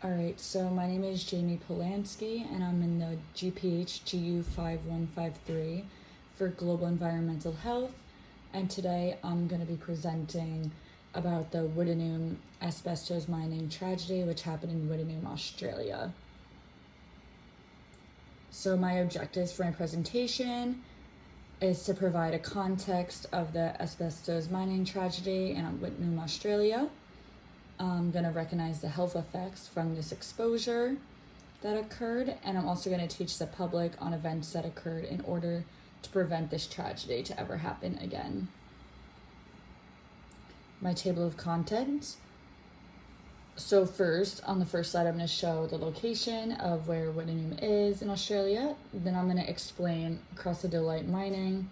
Alright, so my name is Jamie Polanski, and I'm in the GPH 5153 for Global Environmental Health. And today I'm going to be presenting about the Wittenoom asbestos mining tragedy, which happened in Wittenoom, Australia. So my objectives for my presentation is to provide a context of the asbestos mining tragedy in Wittenoom, Australia. I'm going to recognize the health effects from this exposure that occurred, and I'm also going to teach the public on events that occurred in order to prevent this tragedy to ever happen again. My table of contents. So first, on the first slide, I'm going to show the location of where Wittenoom is in Australia. Then I'm going to explain crossodolite mining.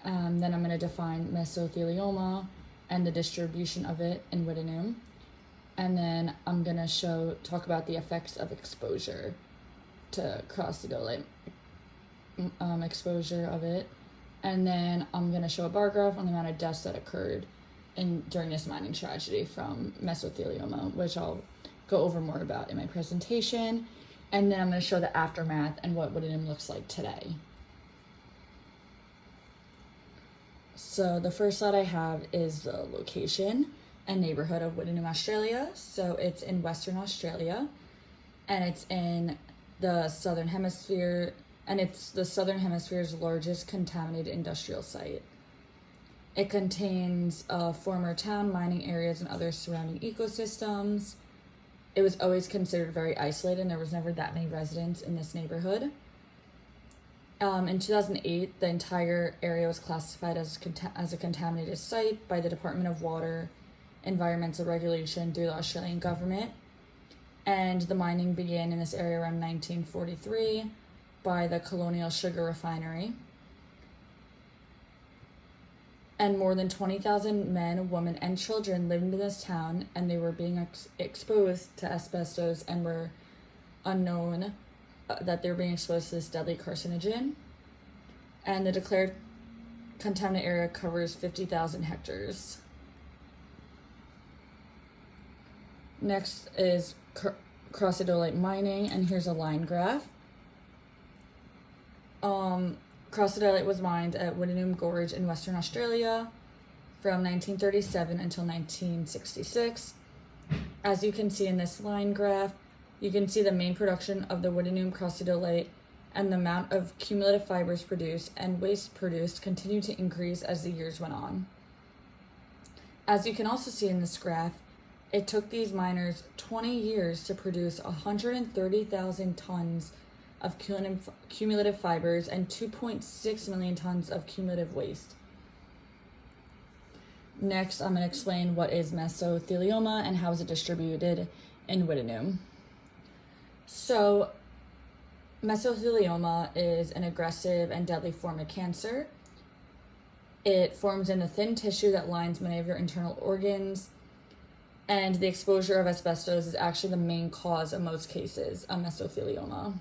Then I'm going to define mesothelioma and the distribution of it in Wittenoom. And then I'm going to talk about the effects of exposure to crossodolite exposure of it. And then I'm going to show a bar graph on the amount of deaths that occurred during this mining tragedy from mesothelioma, which I'll go over more about in my presentation. And then I'm going to show the aftermath and what Wittenoom looks like today. So the first slide I have is the location and neighborhood of Wittenoom, Australia. So it's in Western Australia, and it's in the Southern Hemisphere, and it's the Southern Hemisphere's largest contaminated industrial site. It contains former town, mining areas, and other surrounding ecosystems. It was always considered very isolated, and there was never that many residents in this neighborhood. In 2008, the entire area was classified as a contaminated site by the Department of Water Environmental Regulation through the Australian government. And the mining began in this area around 1943 by the Colonial Sugar Refinery. And more than 20,000 men, women, and children lived in this town, and they were being exposed to asbestos and were unknown that they were being exposed to this deadly carcinogen. And the declared contaminated area covers 50,000 hectares. Next is crossodolite mining, and here's a line graph. Crossodolite was mined at Wittenoom Gorge in Western Australia from 1937 until 1966. As you can see in this line graph, you can see the main production of the Wittenoom crossodolite and the amount of cumulative fibers produced and waste produced continued to increase as the years went on. As you can also see in this graph, it took these miners 20 years to produce 130,000 tons of cumulative fibers and 2.6 million tons of cumulative waste. Next, I'm going to explain what is mesothelioma and how is it distributed in Wittenoom. So, mesothelioma is an aggressive and deadly form of cancer. It forms in the thin tissue that lines many of your internal organs, and the exposure of asbestos is actually the main cause of most cases of mesothelioma.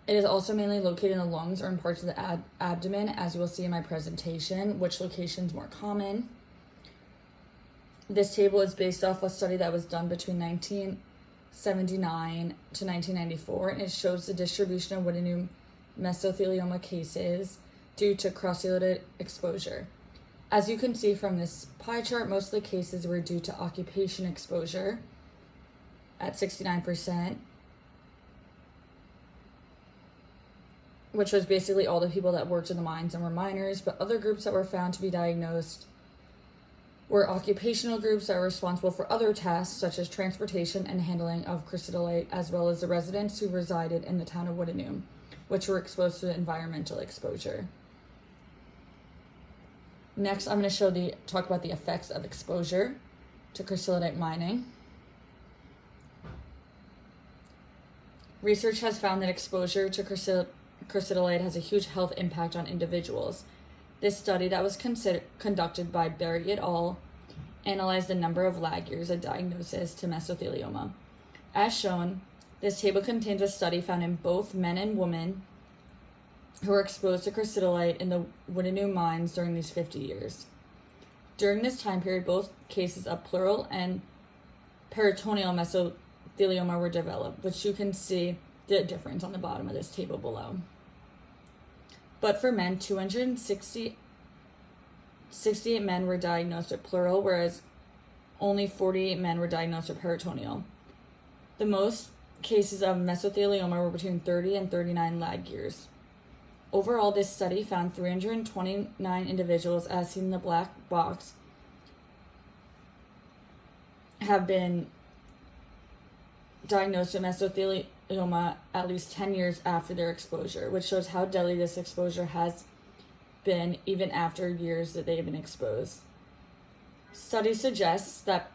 It is also mainly located in the lungs or in parts of the abdomen, as you will see in my presentation, which location is more common. This table is based off a study that was done between 1979 to 1994, and it shows the distribution of Wittenoom mesothelioma cases due to crossodolite exposure. As you can see from this pie chart, most of the cases were due to occupation exposure at 69%, which was basically all the people that worked in the mines and were miners, but other groups that were found to be diagnosed were occupational groups that were responsible for other tasks such as transportation and handling of crossodolite, as well as the residents who resided in the town of Wittenoom, which were exposed to environmental exposure. Next, I'm going to talk about the effects of exposure to crossodolite mining. Research has found that exposure to crossodolite has a huge health impact on individuals. This study that was conducted by Berry et al. Analyzed the number of lag years of diagnosis to mesothelioma. As shown, this table contains a study found in both men and women who were exposed to crossodolite in the Wittenoom mines during these 50 years. During this time period, both cases of pleural and peritoneal mesothelioma were developed, which you can see the difference on the bottom of this table below. But for men, 268 men were diagnosed with pleural, whereas only 48 men were diagnosed with peritoneal. The most cases of mesothelioma were between 30 and 39 lag years. Overall, this study found 329 individuals, as seen in the black box, have been diagnosed with mesothelioma at least 10 years after their exposure, which shows how deadly this exposure has been even after years that they've been exposed. Studies suggest that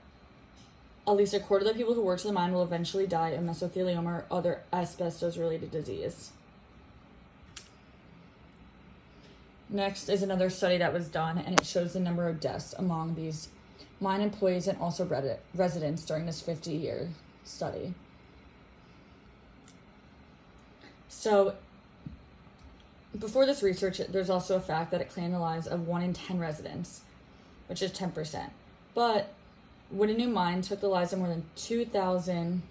at least a quarter of the people who work to the mine will eventually die of mesothelioma or other asbestos-related disease. Next is another study that was done, and it shows the number of deaths among these mine employees and also residents during this 50-year study. So, before this research, there's also a fact that it claimed the lives of 1 in 10 residents, which is 10%. But Wittenoom mine took the lives of more than 2,000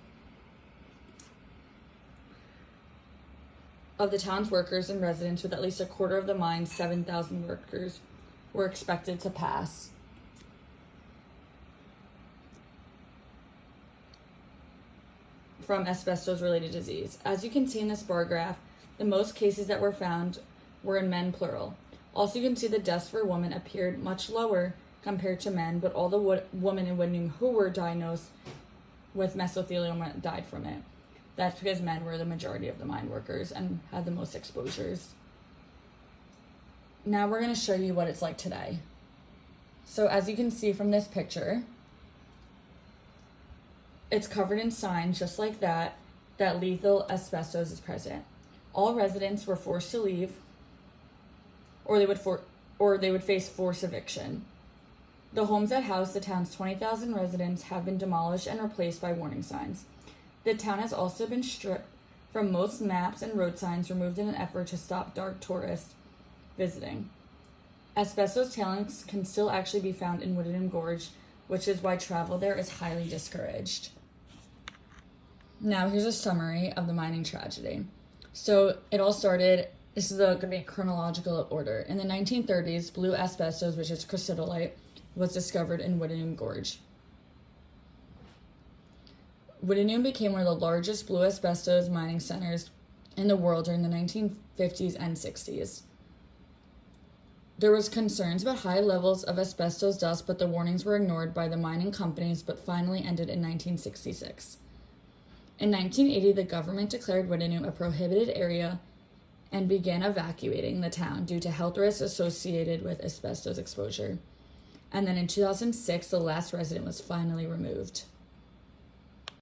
of the town's workers and residents, with at least a quarter of the mine's 7,000 workers were expected to pass. From asbestos-related disease. As you can see in this bar graph, the most cases that were found were in men, plural. Also, you can see the deaths for women appeared much lower compared to men, but all the women in Wittenoom who were diagnosed with mesothelioma died from it. That's because men were the majority of the mine workers and had the most exposures. Now we're going to show you what it's like today. So as you can see from this picture, it's covered in signs just like that lethal asbestos is present. All residents were forced to leave, or they would face forced eviction. The homes that house the town's 20,000 residents have been demolished and replaced by warning signs. The town has also been stripped from most maps and road signs, removed in an effort to stop dark tourists visiting. Asbestos tailings can still actually be found in Wittenoom Gorge, which is why travel there is highly discouraged. Now here's a summary of the mining tragedy. So it all started, this is going to be a chronological order. In the 1930s, blue asbestos, which is chrysotolite, was discovered in Wittenoom Gorge. Wittenoom became one of the largest blue asbestos mining centers in the world during the 1950s and 60s. There was concerns about high levels of asbestos dust, but the warnings were ignored by the mining companies, but finally ended in 1966. In 1980, the government declared Wittenoom a prohibited area and began evacuating the town due to health risks associated with asbestos exposure. And then in 2006, the last resident was finally removed.